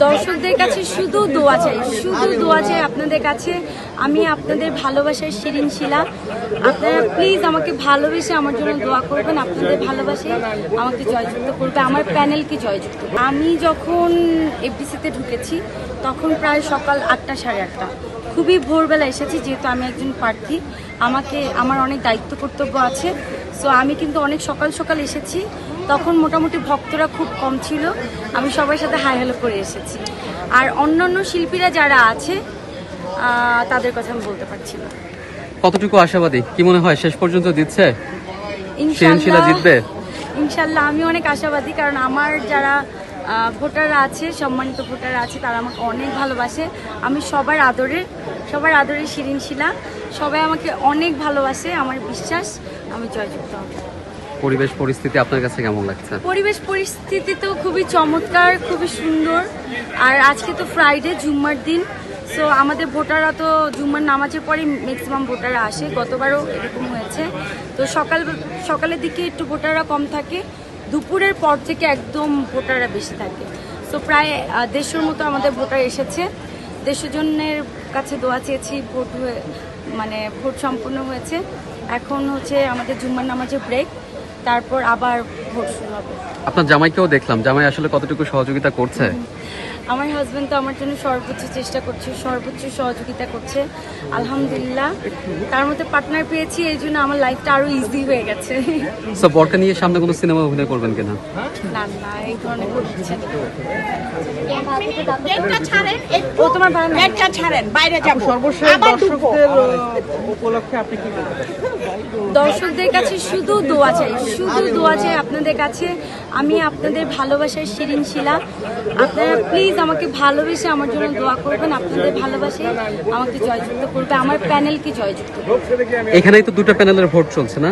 দর্শকদের কাছে শুধু দোয়া চাই, শুধু দোয়া চাই আপনাদের কাছে। আমি আপনাদের ভালোবাসার শিরিন শিলা। আপনারা প্লিজ আমাকে ভালোবেসে আমার জন্য দোয়া করবেন। আপনাদের ভালোবাসে আমাকে জয়যুক্ত করবে, আমার প্যানেলকে জয়যুক্ত করবে। আমি যখন এফডিসিতে ঢুকেছি তখন প্রায় সকাল 8টা সাড়ে 8টা, খুবই ভোরবেলা এসেছি, যেহেতু আমি একজন প্রার্থী, আমার অনেক দায়িত্ব কর্তব্য আছে। সো আমি কিন্তু অনেক সকাল সকাল এসেছি, তখন মোটামুটি ভক্তরা খুব কম ছিল, আমি সবার সাথে হাই হ্যালো করে এসেছি। আর অন্যান্য শিল্পীরা যারা আছে তাদের কথা আমি বলতে পারছি না। কতটুকু আশাবাদী, কি মনে হয় শেষ পর্যন্ত জিতছে? ইনশাল্লাহ আমি অনেক আশাবাদী, কারণ আমার যারা ভোটাররা আছে, সম্মানিত ভোটাররা আছে, তারা আমাকে অনেক ভালোবাসে। আমি সবার আদরের শিরিন শিলা। সবাই আমাকে অনেক ভালোবাসে, আমার বিশ্বাস আমি জয়যুক্ত হব। পরিবেশ পরিস্থিতি আপনার কাছে কেমন লাগছে? পরিবেশ পরিস্থিতি তো খুবই চমৎকার, খুবই সুন্দর। আর আজকে তো ফ্রাইডে, জুম্মার দিন। সো আমাদের ভোটাররা তো জুম্মার নামাজের পরে ম্যাক্সিমাম ভোটাররা আসে, গতবারও এরকম হয়েছে। তো সকালের দিকে একটু ভোটাররা কম থাকে, দুপুরের পর থেকে একদম ভোটাররা বেশি থাকে। সো প্রায় 150 মতো আমাদের ভোটার এসেছে। 150 জনের কাছে দোয়া চেয়েছি, ভোট সম্পূর্ণ হয়েছে। এখন হচ্ছে আমাদের জুম্মার নামাজের ব্রেক, তারপর আবার ভোট শুরু হবে। আপনার জামাইকেও দেখলাম, জামাই আসলে কতটুকু সহযোগিতা করছে? আমার হাজবেন্ড তো আমার জন্য সর্বোচ্চ চেষ্টা করছে, সর্বোচ্চ সহযোগিতা করছে, আলহামদুলিল্লাহ। তার মধ্যে পার্টনার পেয়েছি, এই জন্য আমার লাইফটা আরো ইজি হয়ে গেছে। সো বরকে নিয়ে সামনে কোনো সিনেমা অভিনয় করবেন কিনা? না না, এই ধরনের কোনো ইচ্ছে নেই। ও তোমার ব্যাগটা ছাড়েন, বাইরে যাব। সর্বশেষ দর্শকদের উপলক্ষে আপনি কি বলবেন? দর্শকদের কাছে শুধু দোয়া চাই, শুধু দোয়া চাই আপনাদের কাছে। আমি আপনাদের ভালোবাসার শিরিন শিলা। আপনারা প্লিজ আমাকে ভালোবেসে আমার জন্য দোয়া করবেন। আপনাদের ভালোবাসে আমাকে জয়যুক্ত করবে, আমার প্যানেলকে জয়যুক্ত করবে। এখানেই তো দুটো প্যানেলের ভোট চলছে না?